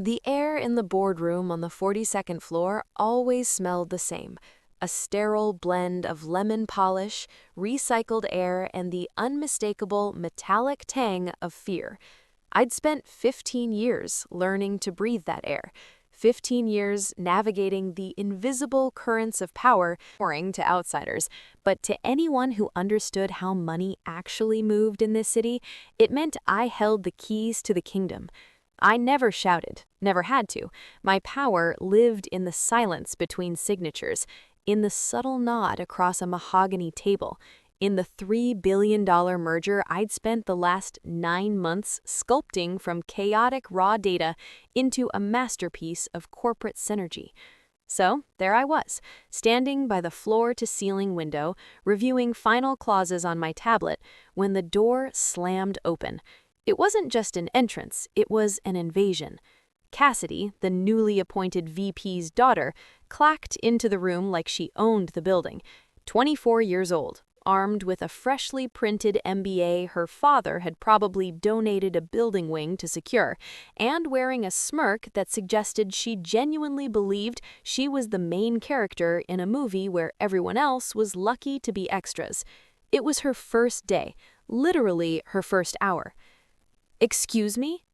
The air in the boardroom on the 42nd floor always smelled the same, a sterile blend of lemon polish, recycled air, and the unmistakable metallic tang of fear. I'd spent 15 years learning to breathe that air, 15 years navigating the invisible currents of power, boring to outsiders, but to anyone who understood how money actually moved in this city, it meant I held the keys to the kingdom. I never shouted, never had to. My power lived in the silence between signatures, in the subtle nod across a mahogany table, in the $3 billion merger I'd spent the last 9 months sculpting from chaotic raw data into a masterpiece of corporate synergy. So there I was, standing by the floor-to-ceiling window, reviewing final clauses on my tablet, when the door slammed open. It wasn't just an entrance, it was an invasion. Cassidy, the newly appointed VP's daughter, clacked into the room like she owned the building. 24 years old, armed with a freshly printed MBA her father had probably donated a building wing to secure, and wearing a smirk that suggested she genuinely believed she was the main character in a movie where everyone else was lucky to be extras. It was her first day, literally her first hour. "Excuse me?"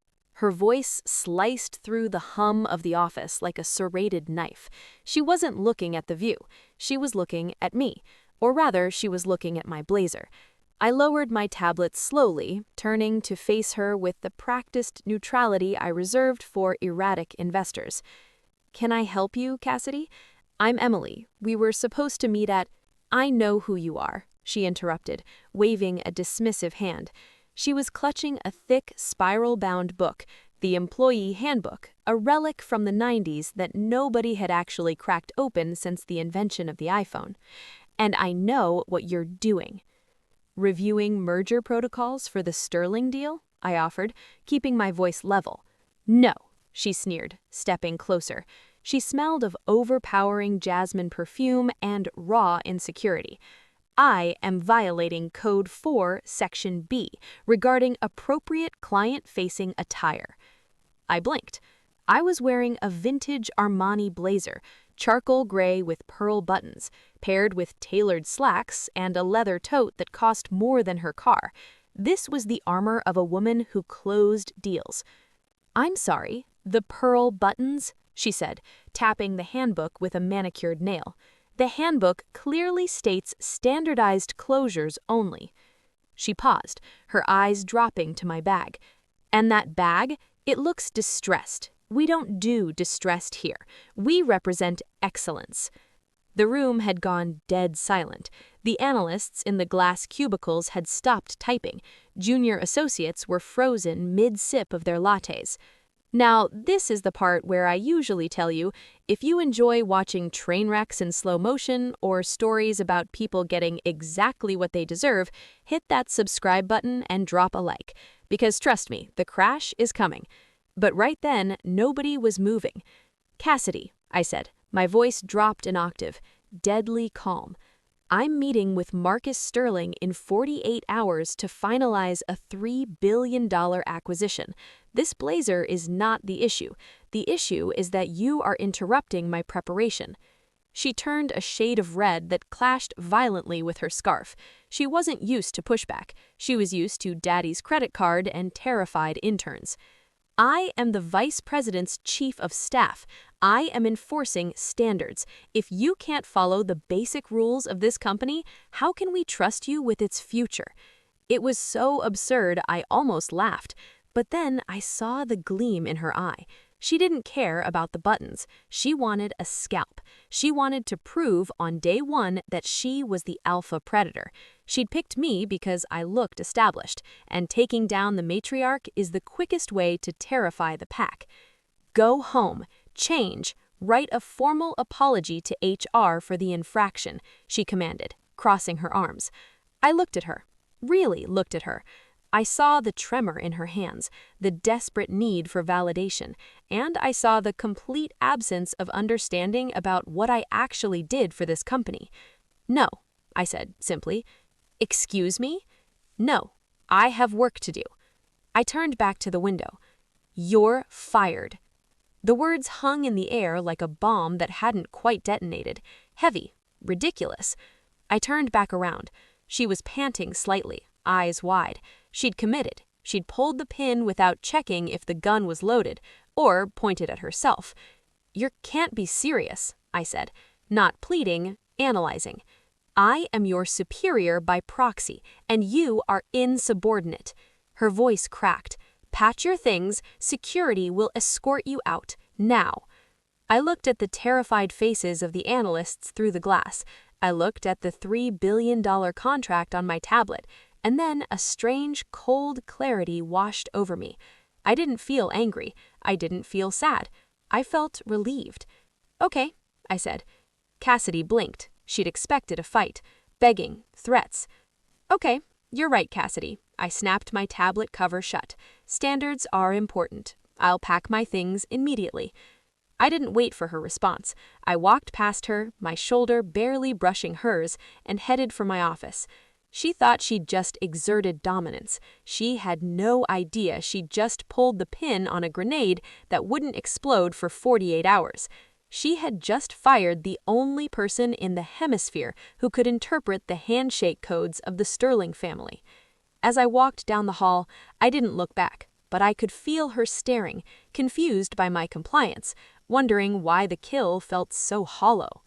Her voice sliced through the hum of the office like a serrated knife. She wasn't looking at the view. She was looking at me. Or rather, she was looking at my blazer. I lowered my tablet slowly, turning to face her with the practiced neutrality I reserved for erratic investors. "Can I help you, Cassidy? I'm Emily. We were supposed to meet at—" "I know who you are," she interrupted, waving a dismissive hand. She was clutching a thick, spiral-bound book, the Employee Handbook, a relic from the 90s that nobody had actually cracked open since the invention of the iPhone. "And I know what you're doing." "Reviewing merger protocols for the Sterling deal?" I offered, keeping my voice level. "No," she sneered, stepping closer. She smelled of overpowering jasmine perfume and raw insecurity. "I am violating Code 4, Section B, regarding appropriate client-facing attire." I blinked. I was wearing a vintage Armani blazer, charcoal gray with pearl buttons, paired with tailored slacks and a leather tote that cost more than her car. This was the armor of a woman who closed deals. "I'm sorry, the pearl buttons?" she said, tapping the handbook with a manicured nail. "The handbook clearly states standardized closures only." She paused, her eyes dropping to my bag. "And that bag? It looks distressed. We don't do distressed here. We represent excellence." The room had gone dead silent. The analysts in the glass cubicles had stopped typing. Junior associates were frozen mid-sip of their lattes. Now, this is the part where I usually tell you, if you enjoy watching train wrecks in slow motion or stories about people getting exactly what they deserve, hit that subscribe button and drop a like. Because trust me, the crash is coming. But right then, nobody was moving. "Cassidy," I said, my voice dropped an octave, deadly calm. "I'm meeting with Marcus Sterling in 48 hours to finalize a $3 billion acquisition. This blazer is not the issue. The issue is that you are interrupting my preparation." She turned a shade of red that clashed violently with her scarf. She wasn't used to pushback. She was used to daddy's credit card and terrified interns. "I am the vice president's chief of staff. I am enforcing standards. If you can't follow the basic rules of this company, how can we trust you with its future?" It was so absurd I almost laughed, but then I saw the gleam in her eye. She didn't care about the buttons. She wanted a scalp. She wanted to prove on day one that she was the alpha predator. She'd picked me because I looked established, and taking down the matriarch is the quickest way to terrify the pack. "Go home, change, write a formal apology to HR for the infraction," she commanded, crossing her arms. I looked at her, really looked at her. I saw the tremor in her hands, the desperate need for validation, and I saw the complete absence of understanding about what I actually did for this company. "No," I said simply. "Excuse me?" "No, I have work to do." I turned back to the window. "You're fired." The words hung in the air like a bomb that hadn't quite detonated. Heavy. Ridiculous. I turned back around. She was panting slightly, eyes wide. She'd committed. She'd pulled the pin without checking if the gun was loaded, or pointed at herself. "You can't be serious," I said, not pleading, analyzing. "I am your superior by proxy, and you are insubordinate." Her voice cracked. "Pack your things. Security will escort you out, now." I looked at the terrified faces of the analysts through the glass. I looked at the $3 billion contract on my tablet, and then a strange, cold clarity washed over me. I didn't feel angry. I didn't feel sad. I felt relieved. "Okay," I said. Cassidy blinked. She'd expected a fight. Begging, threats. "Okay, you're right, Cassidy." I snapped my tablet cover shut. "Standards are important. I'll pack my things immediately." I didn't wait for her response. I walked past her, my shoulder barely brushing hers, and headed for my office. She thought she'd just exerted dominance. She had no idea she'd just pulled the pin on a grenade that wouldn't explode for 48 hours. She had just fired the only person in the hemisphere who could interpret the handshake codes of the Sterling family. As I walked down the hall, I didn't look back, but I could feel her staring, confused by my compliance, wondering why the kill felt so hollow.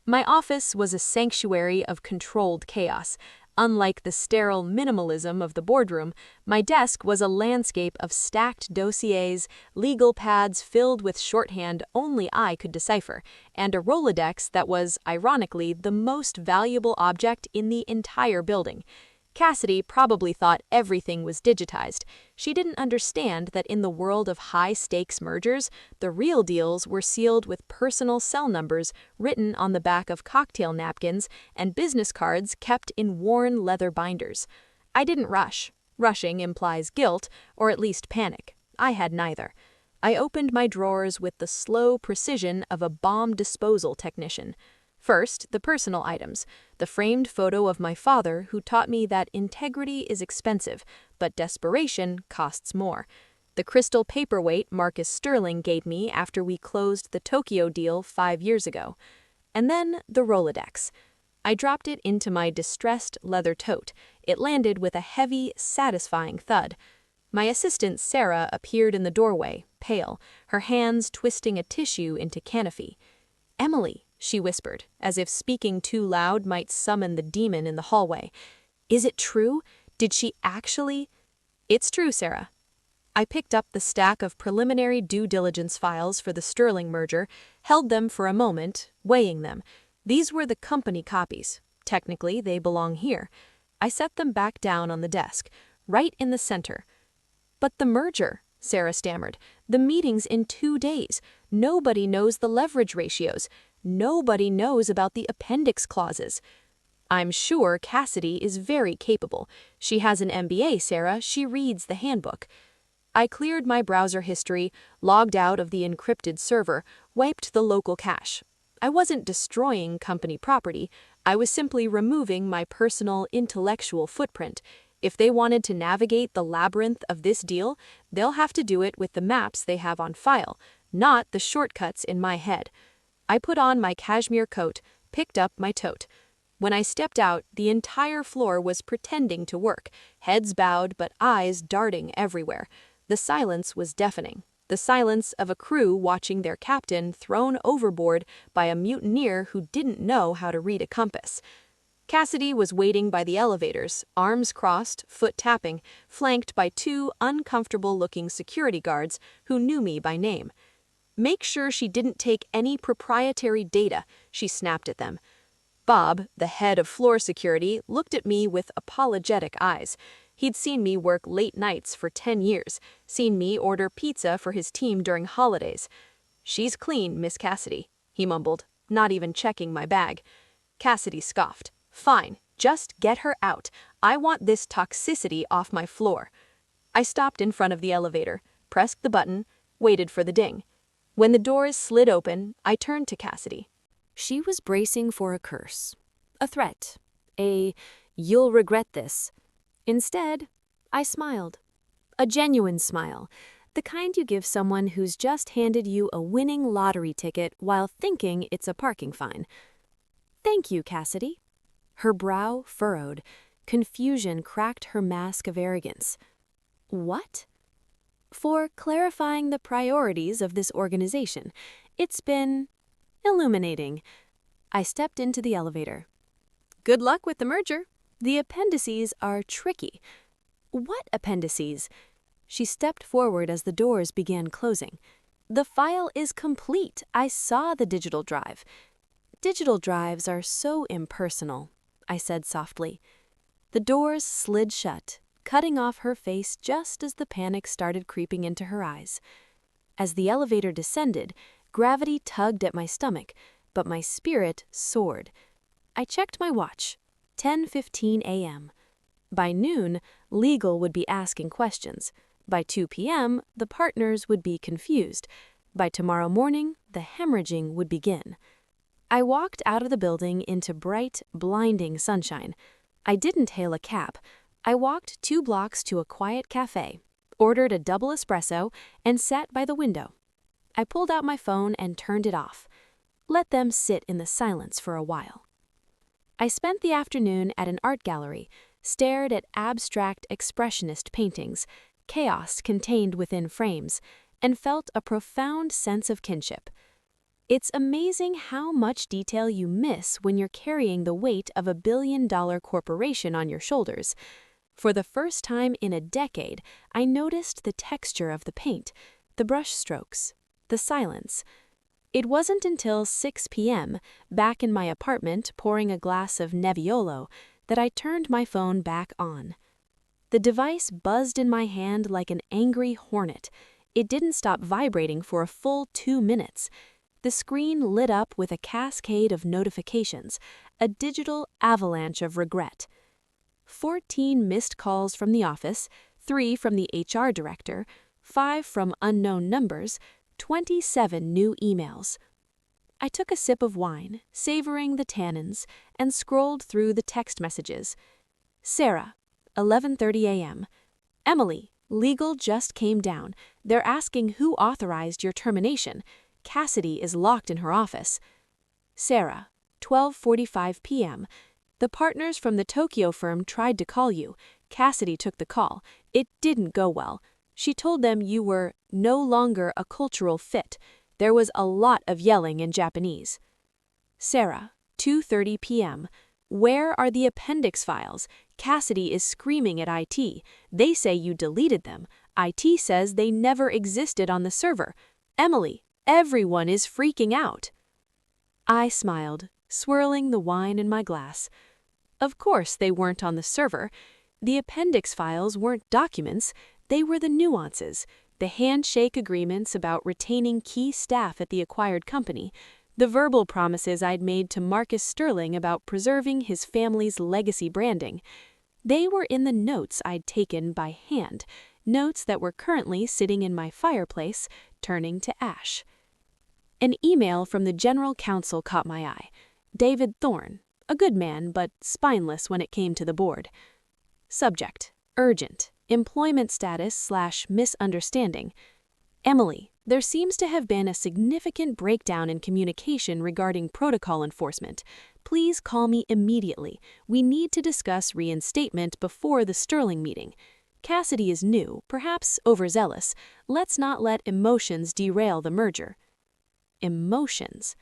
My office was a sanctuary of controlled chaos. Unlike the sterile minimalism of the boardroom, my desk was a landscape of stacked dossiers, legal pads filled with shorthand only I could decipher, and a Rolodex that was, ironically, the most valuable object in the entire building. Cassidy probably thought everything was digitized. She didn't understand that in the world of high-stakes mergers, the real deals were sealed with personal cell numbers written on the back of cocktail napkins and business cards kept in worn leather binders. I didn't rush. Rushing implies guilt, or at least panic. I had neither. I opened my drawers with the slow precision of a bomb disposal technician. First, the personal items, the framed photo of my father who taught me that integrity is expensive, but desperation costs more. The crystal paperweight Marcus Sterling gave me after we closed the Tokyo deal 5 years ago. And then the Rolodex. I dropped it into my distressed leather tote. It landed with a heavy, satisfying thud. My assistant Sarah appeared in the doorway, pale, her hands twisting a tissue into canopy. "Emily," she whispered, as if speaking too loud might summon the demon in the hallway. "Is it true? Did she actually—" "It's true, Sarah." I picked up the stack of preliminary due diligence files for the Sterling merger, held them for a moment, weighing them. These were the company copies. Technically, they belong here. I set them back down on the desk, right in the center. "But the merger," Sarah stammered. "The meeting's in 2 days. Nobody knows the leverage ratios. Nobody knows about the appendix clauses." "I'm sure Cassidy is very capable. She has an MBA, Sarah. She reads the handbook." I cleared my browser history, logged out of the encrypted server, wiped the local cache. I wasn't destroying company property. I was simply removing my personal intellectual footprint. If they wanted to navigate the labyrinth of this deal, they'll have to do it with the maps they have on file, not the shortcuts in my head. I put on my cashmere coat, picked up my tote. When I stepped out, the entire floor was pretending to work, heads bowed but eyes darting everywhere. The silence was deafening, the silence of a crew watching their captain thrown overboard by a mutineer who didn't know how to read a compass. Cassidy was waiting by the elevators, arms crossed, foot tapping, flanked by 2 uncomfortable-looking security guards who knew me by name. "Make sure she didn't take any proprietary data," she snapped at them. Bob, the head of floor security, looked at me with apologetic eyes. He'd seen me work late nights for 10 years, seen me order pizza for his team during holidays. "She's clean, Miss Cassidy," he mumbled, not even checking my bag. Cassidy scoffed. "Fine, just get her out. I want this toxicity off my floor." I stopped in front of the elevator, pressed the button, waited for the ding. When the doors slid open, I turned to Cassidy. She was bracing for a curse, a threat, a "you'll regret this." Instead, I smiled. A genuine smile, The kind you give someone who's just handed you a winning lottery ticket while thinking it's a parking fine. "Thank you, Cassidy." Her brow furrowed. Confusion cracked her mask of arrogance. "What?" "For clarifying the priorities of this organization. It's been illuminating." I stepped into the elevator. "Good luck with the merger. The appendices are tricky." "What appendices?" She stepped forward as the doors began closing. "The file is complete. I saw the digital drive." "Digital drives are so impersonal," I said softly. The doors slid shut, cutting off her face just as the panic started creeping into her eyes. As the elevator descended, gravity tugged at my stomach, but my spirit soared. I checked my watch. 10:15 a.m. By noon, legal would be asking questions. By 2 p.m., the partners would be confused. By tomorrow morning, the hemorrhaging would begin. I walked out of the building into bright, blinding sunshine. I didn't hail a cab. I walked 2 blocks to a quiet cafe, ordered a double espresso, and sat by the window. I pulled out my phone and turned it off. Let them sit in the silence for a while. I spent the afternoon at an art gallery, stared at abstract expressionist paintings, chaos contained within frames, and felt a profound sense of kinship. It's amazing how much detail you miss when you're carrying the weight of a billion-dollar corporation on your shoulders. For the first time in a decade, I noticed the texture of the paint, the brush strokes, the silence. It wasn't until 6 p.m., back in my apartment pouring a glass of Nebbiolo, that I turned my phone back on. The device buzzed in my hand like an angry hornet. It didn't stop vibrating for a full 2 minutes. The screen lit up with a cascade of notifications, a digital avalanche of regret. 14 missed calls from the office, 3 from the HR director, 5 from unknown numbers, 27 new emails. I took a sip of wine, savoring the tannins, and scrolled through the text messages. Sarah, 11:30 a.m. Emily, legal just came down. They're asking who authorized your termination. Cassidy is locked in her office. Sarah, 12:45 p.m. The partners from the Tokyo firm tried to call you. Cassidy took the call. It didn't go well. She told them you were no longer a cultural fit. There was a lot of yelling in Japanese. Sarah, 2:30 p.m. Where are the appendix files? Cassidy is screaming at IT. They say you deleted them. IT says they never existed on the server. Emily, everyone is freaking out. I smiled, swirling the wine in my glass. Of course they weren't on the server. The appendix files weren't documents. They were the nuances, the handshake agreements about retaining key staff at the acquired company, the verbal promises I'd made to Marcus Sterling about preserving his family's legacy branding. They were in the notes I'd taken by hand, notes that were currently sitting in my fireplace, turning to ash. An email from the general counsel caught my eye. David Thorne, a good man, but spineless when it came to the board. Subject, urgent, employment status/misunderstanding. Emily, there seems to have been a significant breakdown in communication regarding protocol enforcement. Please call me immediately. We need to discuss reinstatement before the Sterling meeting. Cassidy is new, perhaps overzealous. Let's not let emotions derail the merger. Emotions.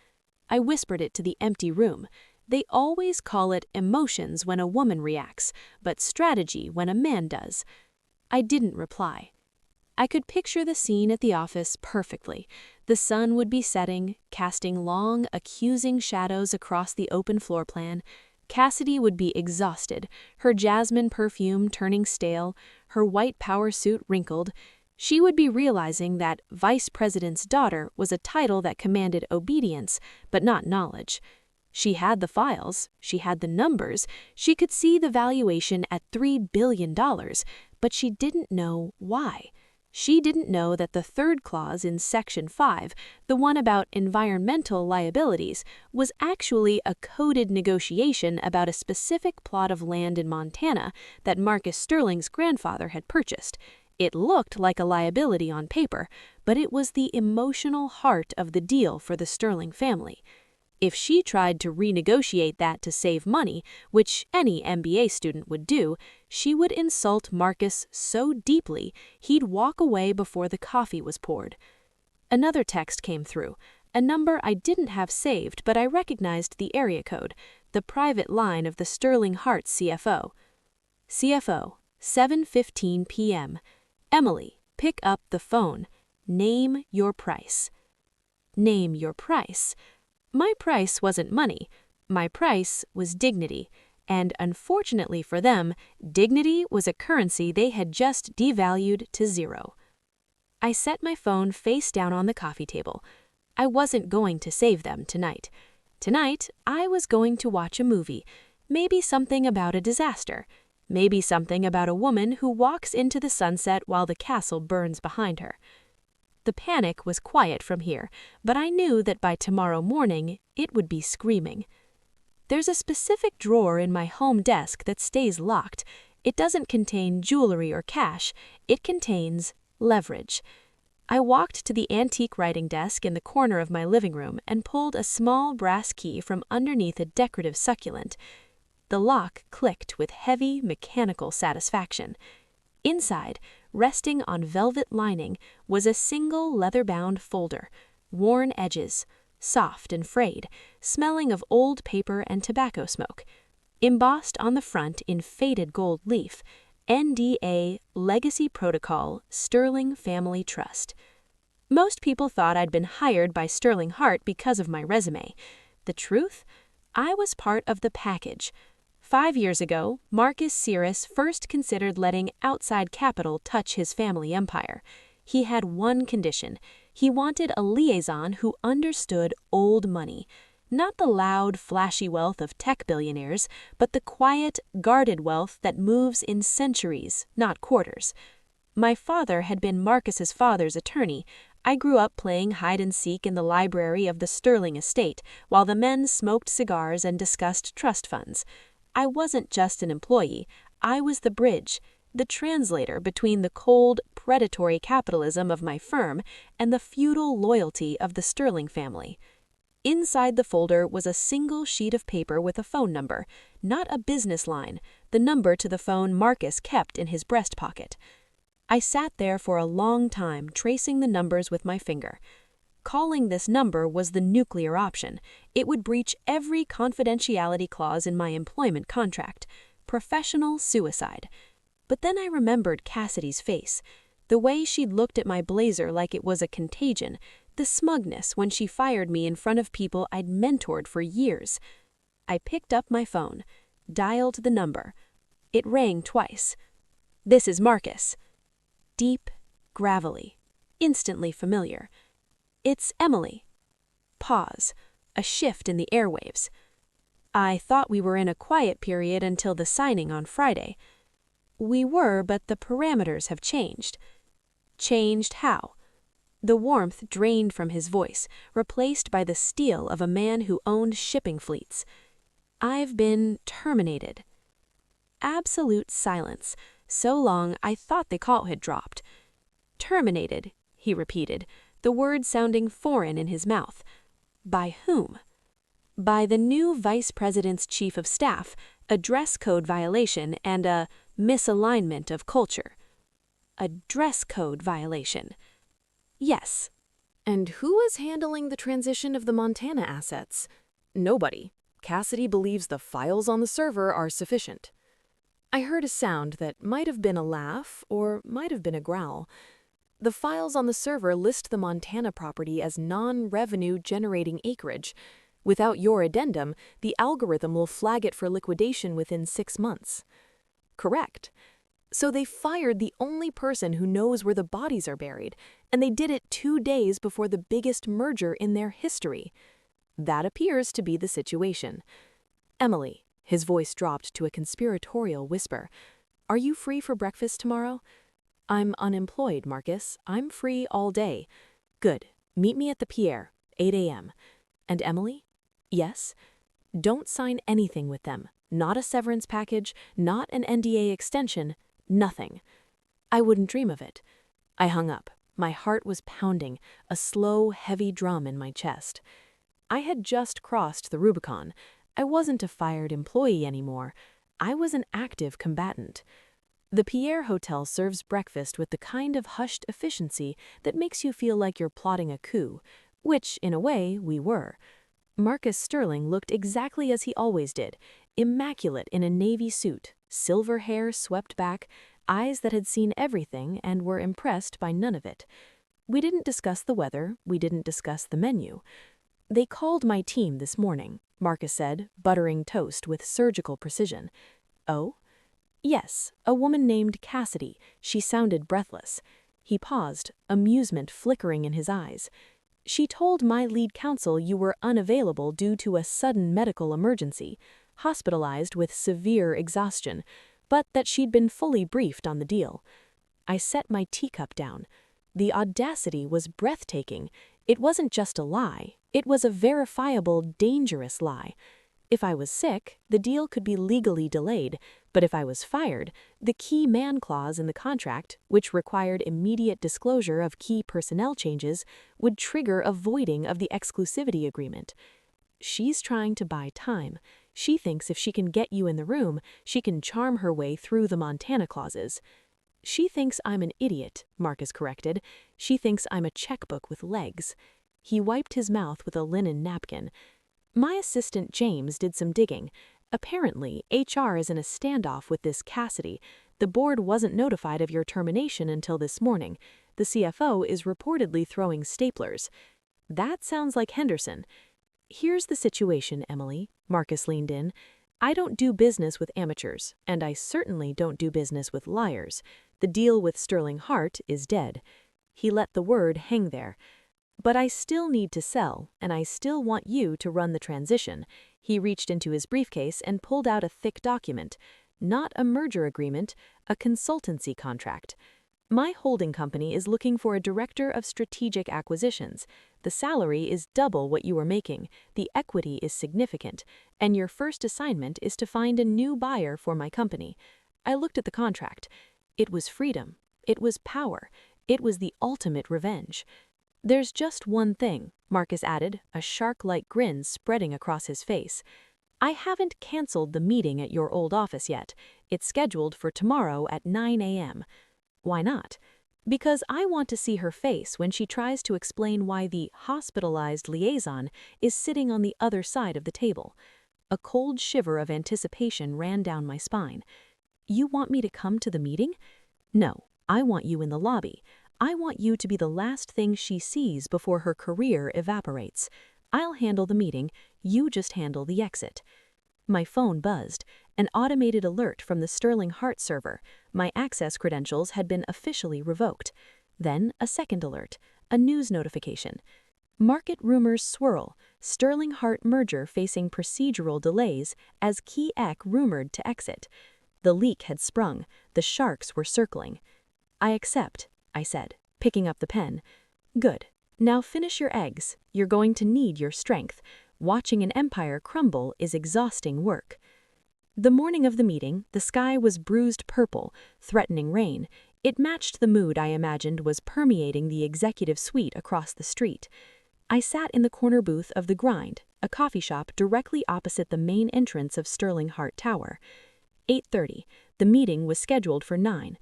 I whispered it to the empty room. They always call it emotions when a woman reacts, but strategy when a man does. I didn't reply. I could picture the scene at the office perfectly. The sun would be setting, casting long, accusing shadows across the open floor plan. Cassidy would be exhausted, her jasmine perfume turning stale, her white power suit wrinkled. She would be realizing that vice president's daughter was a title that commanded obedience, but not knowledge. She had the files, she had the numbers, she could see the valuation at $3 billion, but she didn't know why. She didn't know that the third clause in Section 5, the one about environmental liabilities, was actually a coded negotiation about a specific plot of land in Montana that Marcus Sterling's grandfather had purchased. It looked like a liability on paper, but it was the emotional heart of the deal for the Sterling family. If she tried to renegotiate that to save money, which any MBA student would do, she would insult Marcus so deeply he'd walk away before the coffee was poured. Another text came through, a number I didn't have saved, but I recognized the area code, the private line of the Sterling Hearts CFO. CFO, 7:15 p.m. Emily, pick up the phone. Name your price. Name your price. My price wasn't money. My price was dignity. And unfortunately for them, dignity was a currency they had just devalued to zero. I set my phone face down on the coffee table. I wasn't going to save them tonight. Tonight, I was going to watch a movie, maybe something about a disaster, maybe something about a woman who walks into the sunset while the castle burns behind her. The panic was quiet from here, but I knew that by tomorrow morning, it would be screaming. There's a specific drawer in my home desk that stays locked. It doesn't contain jewelry or cash. It contains leverage. I walked to the antique writing desk in the corner of my living room and pulled a small brass key from underneath a decorative succulent. The lock clicked with heavy, mechanical satisfaction. Inside, resting on velvet lining, was a single leather-bound folder, worn edges, soft and frayed, smelling of old paper and tobacco smoke. Embossed on the front in faded gold leaf, NDA Legacy Protocol Sterling Family Trust. Most people thought I'd been hired by Sterling Hart because of my resume. The truth? I was part of the package. 5 years ago, Marcus Cyrus first considered letting outside capital touch his family empire. He had one condition. He wanted a liaison who understood old money. Not the loud, flashy wealth of tech billionaires, but the quiet, guarded wealth that moves in centuries, not quarters. My father had been Marcus's father's attorney. I grew up playing hide-and-seek in the library of the Sterling estate, while the men smoked cigars and discussed trust funds. I wasn't just an employee. I was the bridge, the translator between the cold, predatory capitalism of my firm and the feudal loyalty of the Sterling family. Inside the folder was a single sheet of paper with a phone number, not a business line, the number to the phone Marcus kept in his breast pocket. I sat there for a long time tracing the numbers with my finger. Calling this number was the nuclear option. It would breach every confidentiality clause in my employment contract. Professional suicide. But then I remembered Cassidy's face, the way she'd looked at my blazer like it was a contagion, the smugness when she fired me in front of people I'd mentored for years. I picked up my phone, dialed the number. It rang twice. "This is Marcus." Deep, gravelly, instantly familiar. "It's Emily." Pause, a shift in the airwaves. "I thought we were in a quiet period until the signing on Friday." "We were, but the parameters have changed." "Changed how?" The warmth drained from his voice, replaced by the steel of a man who owned shipping fleets. "I've been terminated." Absolute silence, so long I thought the call had dropped. "Terminated," he repeated, the word sounding foreign in his mouth. "By whom?" "By the new vice president's chief of staff, a dress code violation and a misalignment of culture." "A dress code violation?" "Yes." And who is handling the transition of the Montana assets? Nobody. Cassidy believes the files on the server are sufficient. I heard a sound that might have been a laugh or might have been a growl. The files on the server list the Montana property as non-revenue generating acreage. Without your addendum, the algorithm will flag it for liquidation within 6 months. Correct. So they fired the only person who knows where the bodies are buried, and they did it 2 days before the biggest merger in their history. That appears to be the situation. "Emily," his voice dropped to a conspiratorial whisper, "are you free for breakfast tomorrow?" "I'm unemployed, Marcus. I'm free all day." "Good. Meet me at the Pierre, 8 a.m. "And Emily?" "Yes?" "Don't sign anything with them. Not a severance package, not an NDA extension, nothing." I wouldn't dream of it. I hung up. My heart was pounding, a slow, heavy drum in my chest. I had just crossed the Rubicon. I wasn't a fired employee anymore. I was an active combatant. The Pierre Hotel serves breakfast with the kind of hushed efficiency that makes you feel like you're plotting a coup, which, in a way, we were. Marcus Sterling looked exactly as he always did, immaculate in a navy suit, silver hair swept back, eyes that had seen everything and were impressed by none of it. We didn't discuss the weather, we didn't discuss the menu. They called my team this morning, Marcus said, buttering toast with surgical precision. Oh? Yes, a woman named Cassidy. She sounded breathless. He paused, amusement flickering in his eyes. She told my lead counsel you were unavailable due to a sudden medical emergency, hospitalized with severe exhaustion, but that she'd been fully briefed on the deal. I set my teacup down. The audacity was breathtaking. It wasn't just a lie. It was a verifiable, dangerous lie. If I was sick, the deal could be legally delayed, but if I was fired, the key man clause in the contract, which required immediate disclosure of key personnel changes, would trigger a voiding of the exclusivity agreement. She's trying to buy time. She thinks if she can get you in the room, she can charm her way through the Montana clauses. She thinks I'm an idiot, Marcus corrected. She thinks I'm a checkbook with legs. He wiped his mouth with a linen napkin. My assistant James did some digging. Apparently, HR is in a standoff with this Cassidy. The board wasn't notified of your termination until this morning. The CFO is reportedly throwing staplers. That sounds like Henderson. Here's the situation, Emily. Marcus leaned in. I don't do business with amateurs, and I certainly don't do business with liars. The deal with Sterling Hart is dead. He let the word hang there. But I still need to sell, and I still want you to run the transition. He reached into his briefcase and pulled out a thick document. Not a merger agreement, a consultancy contract. My holding company is looking for a director of strategic acquisitions. The salary is double what you are making, the equity is significant, and your first assignment is to find a new buyer for my company. I looked at the contract. It was freedom. It was power. It was the ultimate revenge. There's just one thing, Marcus added, a shark-like grin spreading across his face. I haven't canceled the meeting at your old office yet. It's scheduled for tomorrow at 9 a.m. Why not? Because I want to see her face when she tries to explain why the hospitalized liaison is sitting on the other side of the table. A cold shiver of anticipation ran down my spine. You want me to come to the meeting? No, I want you in the lobby. I want you to be the last thing she sees before her career evaporates. I'll handle the meeting, you just handle the exit. My phone buzzed, an automated alert from the Sterling Hart server. My access credentials had been officially revoked. Then a second alert, a news notification. Market rumors swirl, Sterling Hart merger facing procedural delays as Key Ek rumored to exit. The leak had sprung, the sharks were circling. I accept, I said, picking up the pen. Good. Now finish your eggs. You're going to need your strength. Watching an empire crumble is exhausting work. The morning of the meeting, the sky was bruised purple, threatening rain. It matched the mood I imagined was permeating the executive suite across the street. I sat in the corner booth of The Grind, a coffee shop directly opposite the main entrance of Sterling Hart Tower. 8:30. The meeting was scheduled for 9.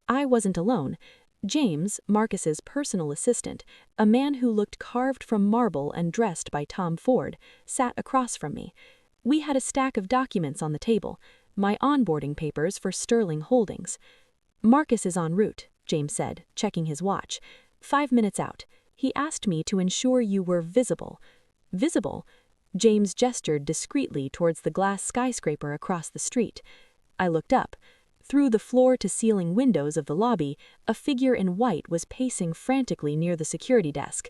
I wasn't alone. James, Marcus's personal assistant, a man who looked carved from marble and dressed by Tom Ford, sat across from me. We had a stack of documents on the table, my onboarding papers for Sterling Holdings. Marcus is en route, James said, checking his watch. 5 minutes out. He asked me to ensure you were visible. Visible? James gestured discreetly towards the glass skyscraper across the street. I looked up. Through the floor-to-ceiling windows of the lobby, a figure in white was pacing frantically near the security desk.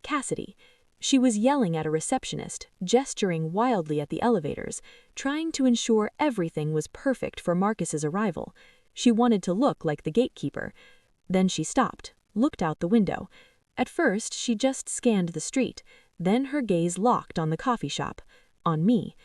Cassidy. She was yelling at a receptionist, gesturing wildly at the elevators, trying to ensure everything was perfect for Marcus's arrival. She wanted to look like the gatekeeper. Then she stopped, looked out the window. At first, she just scanned the street. Then her gaze locked on the coffee shop. On me.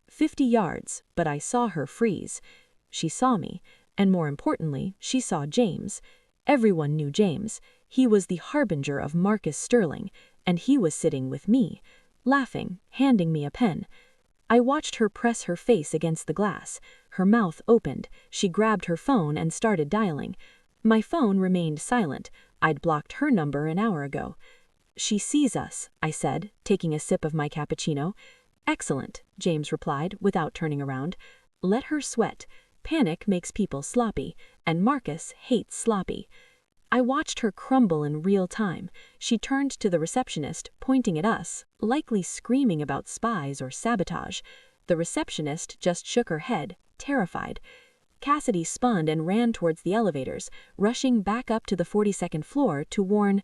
50 yards, but I saw her freeze. She saw me. And more importantly, she saw James. Everyone knew James. He was the harbinger of Marcus Sterling, and he was sitting with me, laughing, handing me a pen. I watched her press her face against the glass. Her mouth opened. She grabbed her phone and started dialing. My phone remained silent. I'd blocked her number an hour ago. "She sees us," I said, taking a sip of my cappuccino. "Excellent," James replied, without turning around. "Let her sweat. Panic makes people sloppy, and Marcus hates sloppy." I watched her crumble in real time. She turned to the receptionist, pointing at us, likely screaming about spies or sabotage. The receptionist just shook her head, terrified. Cassidy spun and ran towards the elevators, rushing back up to the 42nd floor to warn...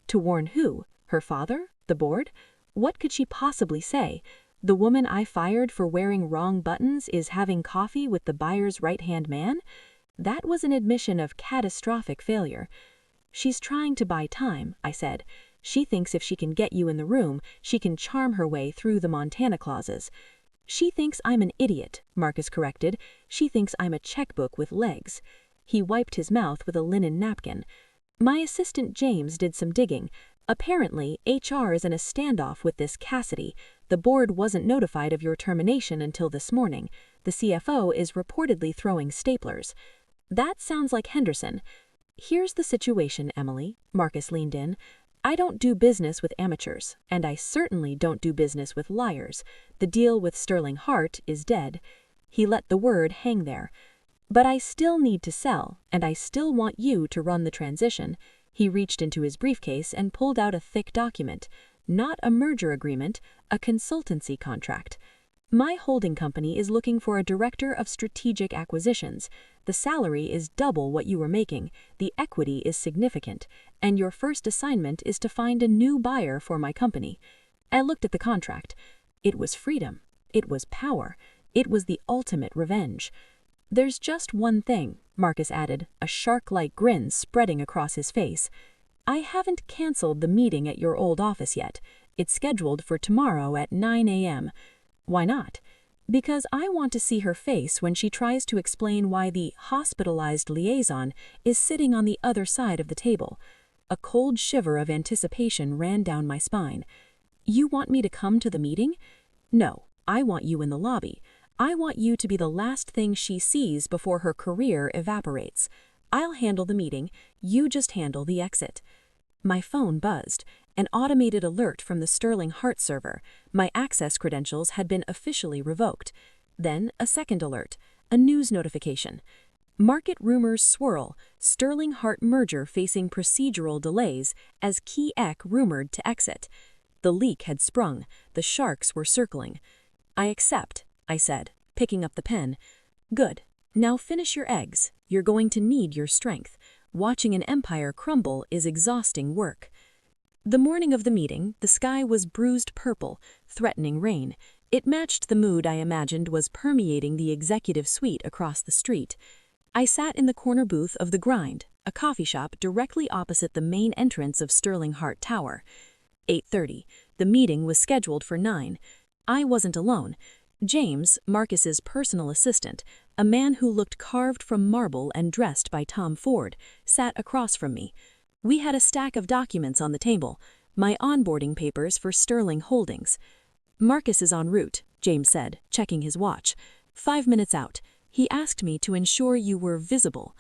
To warn who? Her father? The board? What could she possibly say? The woman I fired for wearing wrong buttons is having coffee with the buyer's right-hand man? That was an admission of catastrophic failure. "She's trying to buy time," I said. "She thinks if she can get you in the room, she can charm her way through the Montana clauses." "She thinks I'm an idiot," Marcus corrected. "She thinks I'm a checkbook with legs." He wiped his mouth with a linen napkin. My assistant James did some digging. Apparently, HR is in a standoff with this Cassidy. The board wasn't notified of your termination until this morning. The CFO is reportedly throwing staplers. That sounds like Henderson. "Here's the situation, Emily," Marcus leaned in. "I don't do business with amateurs, and I certainly don't do business with liars. The deal with Sterling Hart is dead." He let the word hang there. "But I still need to sell, and I still want you to run the transition." He reached into his briefcase and pulled out a thick document. Not a merger agreement, a consultancy contract. "My holding company is looking for a director of strategic acquisitions. The salary is double what you were making, the equity is significant, and your first assignment is to find a new buyer for my company." I looked at the contract. It was freedom. It was power. It was the ultimate revenge. "There's just one thing," Marcus added, a shark-like grin spreading across his face. "I haven't canceled the meeting at your old office yet. It's scheduled for tomorrow at 9 a.m. "Why not?" "Because I want to see her face when she tries to explain why the hospitalized liaison is sitting on the other side of the table." A cold shiver of anticipation ran down my spine. "You want me to come to the meeting?" "No, I want you in the lobby. I want you to be the last thing she sees before her career evaporates. I'll handle the meeting, you just handle the exit." My phone buzzed. An automated alert from the Sterling Hart server. My access credentials had been officially revoked. Then a second alert, a news notification. "Market rumors swirl. Sterling Hart merger facing procedural delays as Key Ek rumored to exit." The leak had sprung. The sharks were circling. "I accept," I said, picking up the pen. "Good. Now finish your eggs. You're going to need your strength. Watching an empire crumble is exhausting work." The morning of the meeting, the sky was bruised purple, threatening rain. It matched the mood I imagined was permeating the executive suite across the street. I sat in the corner booth of The Grind, a coffee shop directly opposite the main entrance of Sterling Hart Tower. 8:30. The meeting was scheduled for 9. I wasn't alone. James, Marcus's personal assistant, a man who looked carved from marble and dressed by Tom Ford, sat across from me. We had a stack of documents on the table, my onboarding papers for Sterling Holdings. "Marcus is en route," James said, checking his watch. 5 minutes out. "He asked me to ensure you were visible."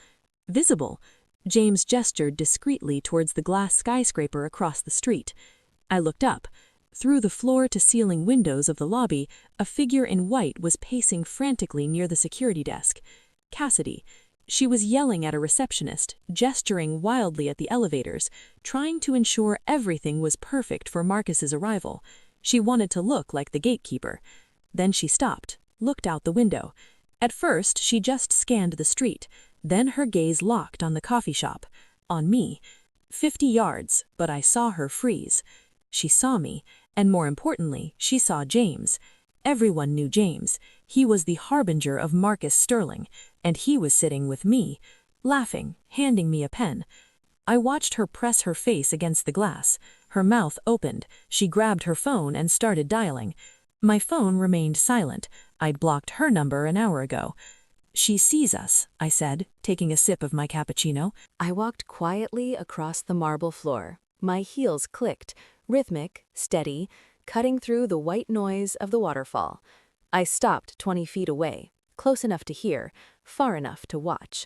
"Visible?" James gestured discreetly towards the glass skyscraper across the street. I looked up. Through the floor-to-ceiling windows of the lobby, a figure in white was pacing frantically near the security desk. Cassidy. She was yelling at a receptionist, gesturing wildly at the elevators, trying to ensure everything was perfect for Marcus's arrival. She wanted to look like the gatekeeper. Then she stopped, looked out the window. At first, she just scanned the street. Then her gaze locked on the coffee shop. On me. 50 yards, but I saw her freeze. She saw me, and more importantly, she saw James. Everyone knew James. He was the harbinger of Marcus Sterling, and he was sitting with me, laughing, handing me a pen. I watched her press her face against the glass. Her mouth opened. She grabbed her phone and started dialing. My phone remained silent. I'd blocked her number an hour ago. She sees us, I said, taking a sip of my cappuccino. I walked quietly across the marble floor. My heels clicked, rhythmic, steady, cutting through the white noise of the waterfall. I stopped 20 feet away, close enough to hear, far enough to watch.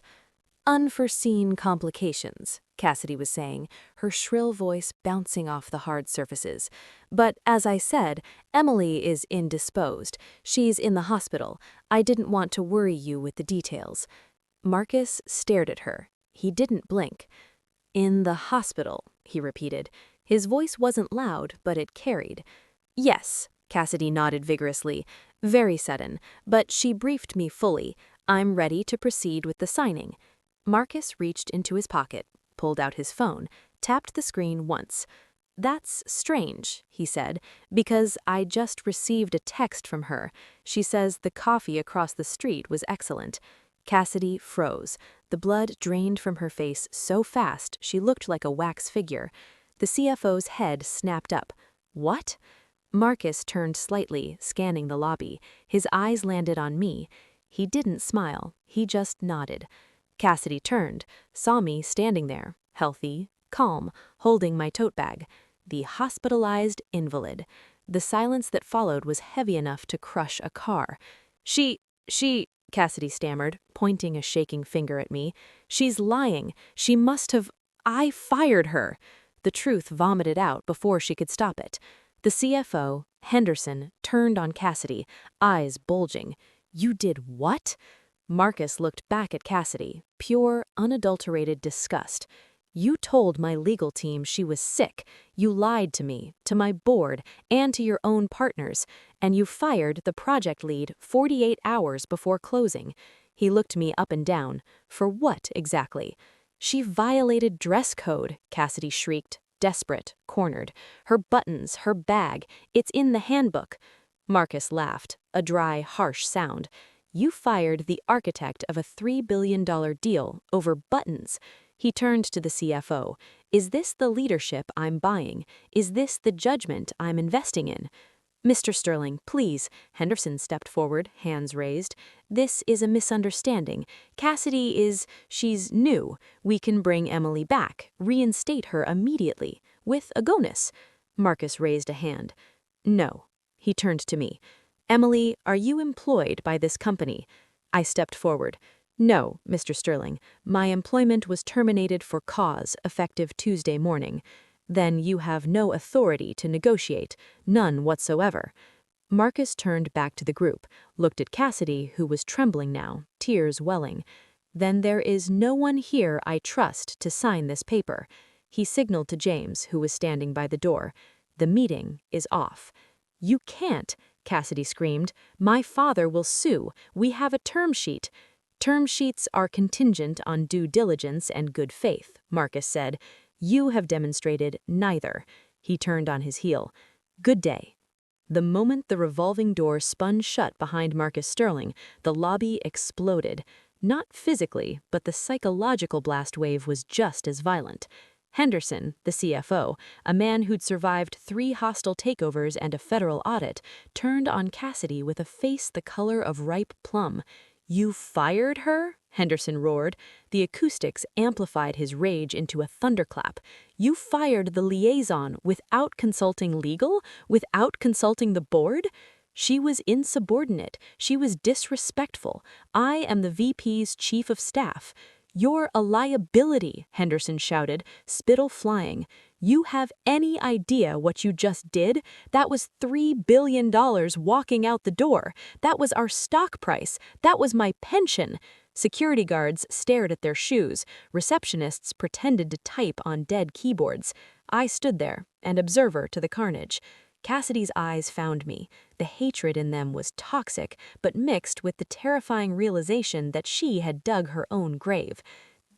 Unforeseen complications, Cassidy was saying, her shrill voice bouncing off the hard surfaces. But as I said, Emily is indisposed. She's in the hospital. I didn't want to worry you with the details. Marcus stared at her. He didn't blink. In the hospital, he repeated. His voice wasn't loud, but it carried. Yes, Cassidy nodded vigorously. Very sudden, but she briefed me fully. I'm ready to proceed with the signing. Marcus reached into his pocket, pulled out his phone, tapped the screen once. That's strange, he said, because I just received a text from her. She says the coffee across the street was excellent. Cassidy froze. The blood drained from her face so fast she looked like a wax figure. The CFO's head snapped up. What? Marcus turned slightly, scanning the lobby. His eyes landed on me. He didn't smile. He just nodded. Cassidy turned, saw me standing there, healthy, calm, holding my tote bag. The hospitalized invalid. The silence that followed was heavy enough to crush a car. She, Cassidy stammered, pointing a shaking finger at me. She's lying. She must have... I fired her. The truth vomited out before she could stop it. The CFO, Henderson, turned on Cassidy, eyes bulging. You did what? Marcus looked back at Cassidy, pure, unadulterated disgust. You told my legal team she was sick. You lied to me, to my board, and to your own partners, and you fired the project lead 48 hours before closing. He looked me up and down. For what exactly? She violated dress code, Cassidy shrieked, desperate, cornered. Her buttons, her bag, it's in the handbook. Marcus laughed, a dry, harsh sound. You fired the architect of a $3 billion deal over buttons. He turned to the CFO. Is this the leadership I'm buying? Is this the judgment I'm investing in? Mr. Sterling, please. Henderson stepped forward, hands raised. This is a misunderstanding. She's new. We can bring Emily back, reinstate her immediately, with a bonus. Marcus raised a hand. No. He turned to me. Emily, are you employed by this company? I stepped forward. No, Mr. Sterling. My employment was terminated for cause effective Tuesday morning. Then you have no authority to negotiate, none whatsoever. Marcus turned back to the group, looked at Cassidy, who was trembling now, tears welling. Then there is no one here I trust to sign this paper. He signaled to James, who was standing by the door. The meeting is off. You can't, Cassidy screamed. My father will sue. We have a term sheet. Term sheets are contingent on due diligence and good faith, Marcus said. You have demonstrated neither. He turned on his heel. Good day. The moment the revolving door spun shut behind Marcus Sterling, the lobby exploded. Not physically, but the psychological blast wave was just as violent. Henderson, the CFO, a man who'd survived 3 hostile takeovers and a federal audit, turned on Cassidy with a face the color of ripe plum. You fired her? Henderson roared. The acoustics amplified his rage into a thunderclap. You fired the liaison without consulting legal? Without consulting the board? She was insubordinate. She was disrespectful. I am the VP's chief of staff. You're a liability, Henderson shouted, spittle flying. You have any idea what you just did? That was $3 billion walking out the door. That was our stock price. That was my pension. Security guards stared at their shoes. Receptionists pretended to type on dead keyboards. I stood there, an observer to the carnage. Cassidy's eyes found me. The hatred in them was toxic, but mixed with the terrifying realization that she had dug her own grave.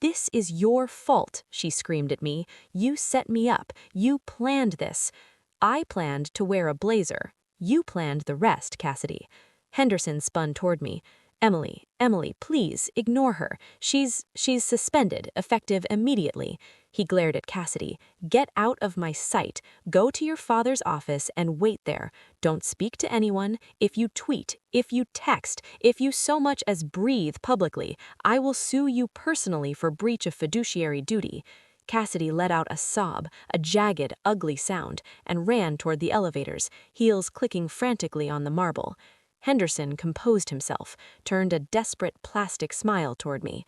This is your fault, she screamed at me. You set me up. You planned this. I planned to wear a blazer. You planned the rest, Cassidy. Henderson spun toward me. Emily, please, ignore her. She's suspended, effective immediately." He glared at Cassidy. "Get out of my sight. Go to your father's office and wait there. Don't speak to anyone. If you tweet, if you text, if you so much as breathe publicly, I will sue you personally for breach of fiduciary duty." Cassidy let out a sob, a jagged, ugly sound, and ran toward the elevators, heels clicking frantically on the marble. Henderson composed himself, turned a desperate plastic smile toward me.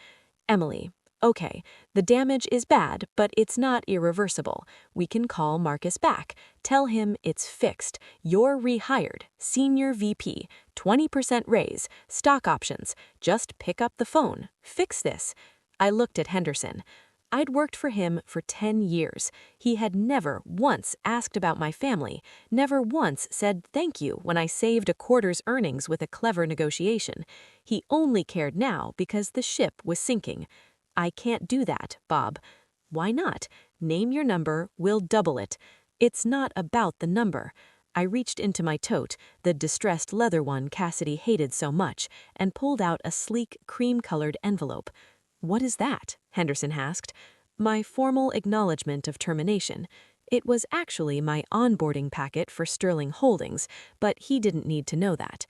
"Emily, okay, the damage is bad, but it's not irreversible. We can call Marcus back. Tell him it's fixed. You're rehired, senior VP, 20% raise, stock options. Just pick up the phone. Fix this." I looked at Henderson. I'd worked for him for 10 years. He had never once asked about my family, never once said thank you when I saved a quarter's earnings with a clever negotiation. He only cared now because the ship was sinking. "I can't do that, Bob." "Why not? Name your number, we'll double it." "It's not about the number." I reached into my tote, the distressed leather one Cassidy hated so much, and pulled out a sleek, cream-colored envelope. "What is that?" Henderson asked. "My formal acknowledgement of termination." It was actually my onboarding packet for Sterling Holdings, but he didn't need to know that.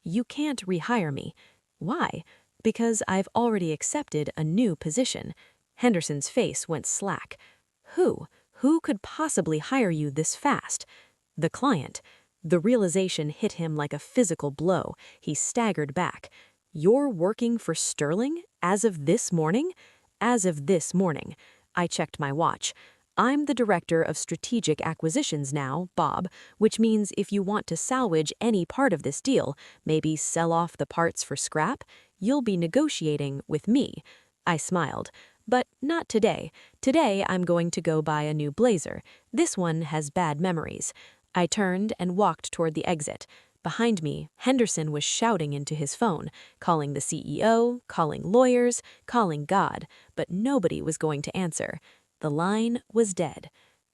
"You can't rehire me." "Why?" "Because I've already accepted a new position." Henderson's face went slack. Who could possibly hire you this fast?" "The client." The realization hit him like a physical blow. He staggered back. "You're working for Sterling? As of this morning?" "As of this morning." I checked my watch. "I'm the director of strategic acquisitions now, Bob, which means if you want to salvage any part of this deal, maybe sell off the parts for scrap, you'll be negotiating with me." I smiled. "But not today. Today I'm going to go buy a new blazer. This one has bad memories." I turned and walked toward the exit. Behind me, Henderson was shouting into his phone, calling the CEO, calling lawyers, calling God, but nobody was going to answer. The line was dead.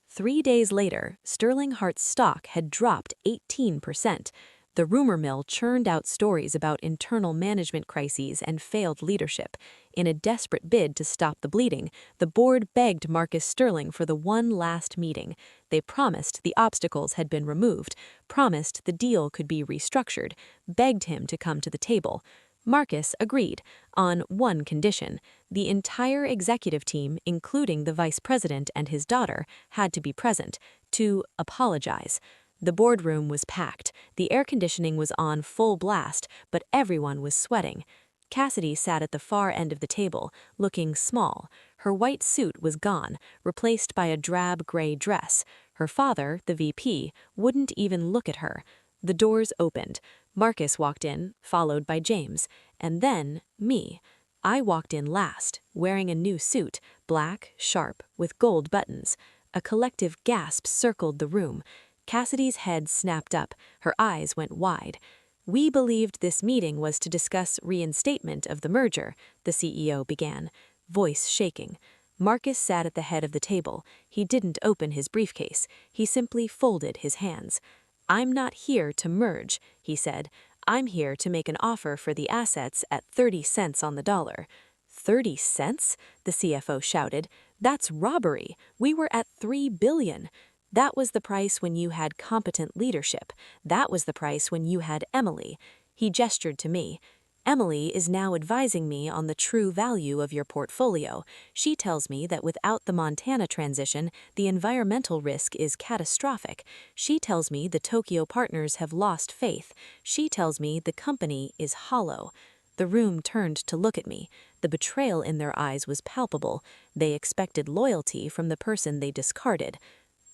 3 days later, Sterling Hart's stock had dropped 18%. The rumor mill churned out stories about internal management crises and failed leadership. In a desperate bid to stop the bleeding, the board begged Marcus Sterling for the one last meeting. They promised the obstacles had been removed, promised the deal could be restructured, begged him to come to the table. Marcus agreed, on one condition. The entire executive team, including the vice president and his daughter, had to be present, to apologize. The boardroom was packed, the air conditioning was on full blast, but everyone was sweating. Cassidy sat at the far end of the table, looking small. Her white suit was gone, replaced by a drab gray dress. Her father, the VP, wouldn't even look at her. The doors opened. Marcus walked in, followed by James, and then me. I walked in last, wearing a new suit, black, sharp, with gold buttons. A collective gasp circled the room. Cassidy's head snapped up, her eyes went wide. "We believed this meeting was to discuss reinstatement of the merger," the CEO began, voice shaking. Marcus sat at the head of the table. He didn't open his briefcase. He simply folded his hands. "I'm not here to merge," he said. "I'm here to make an offer for the assets at 30 cents on the dollar." 30 cents? The CFO shouted. "That's robbery. We were at 3 billion. That was the price when you had competent leadership. That was the price when you had Emily." He gestured to me. "Emily is now advising me on the true value of your portfolio. She tells me that without the Montana transition, the environmental risk is catastrophic. She tells me the Tokyo partners have lost faith. She tells me the company is hollow." The room turned to look at me. The betrayal in their eyes was palpable. They expected loyalty from the person they discarded.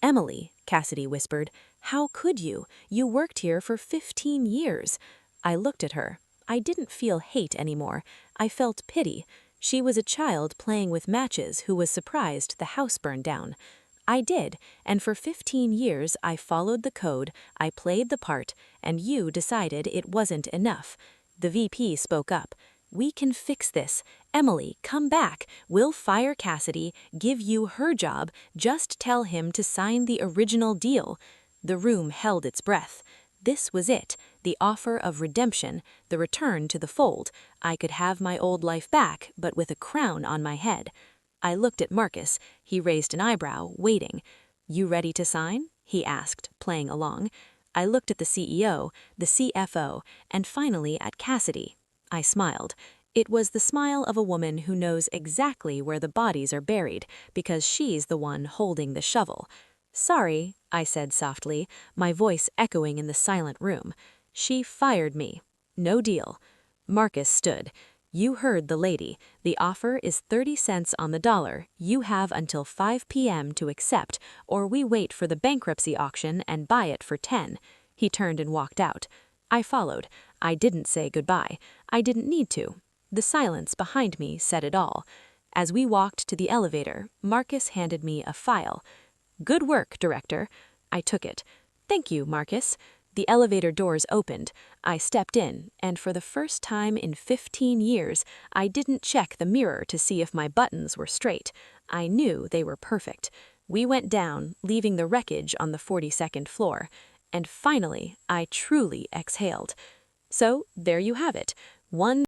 "Emily," Cassidy whispered, "how could you? You worked here for 15 years. I looked at her. I didn't feel hate anymore. I felt pity. She was a child playing with matches who was surprised the house burned down. I did, and for 15 years I followed the code, I played the part, and you decided it wasn't enough." The VP spoke up. "We can fix this. Emily, come back. We'll fire Cassidy, give you her job. Just tell him to sign the original deal." The room held its breath. This was it, the offer of redemption, the return to the fold. I could have my old life back, but with a crown on my head. I looked at Marcus. He raised an eyebrow, waiting. "You ready to sign?" he asked, playing along. I looked at the CEO, the CFO, and finally at Cassidy. I smiled. It was the smile of a woman who knows exactly where the bodies are buried, because she's the one holding the shovel. "Sorry," I said softly, my voice echoing in the silent room. "She fired me. No deal." Marcus stood. "You heard the lady. The offer is 30 cents on the dollar. You have until 5 p.m. to accept, or we wait for the bankruptcy auction and buy it for 10. He turned and walked out. I followed. I didn't say goodbye. I didn't need to. The silence behind me said it all. As we walked to the elevator, Marcus handed me a file. "Good work, Director." I took it. "Thank you, Marcus." The elevator doors opened. I stepped in, and for the first time in 15 years, I didn't check the mirror to see if my buttons were straight. I knew they were perfect. We went down, leaving the wreckage on the 42nd floor. And finally, I truly exhaled. So, there you have it. One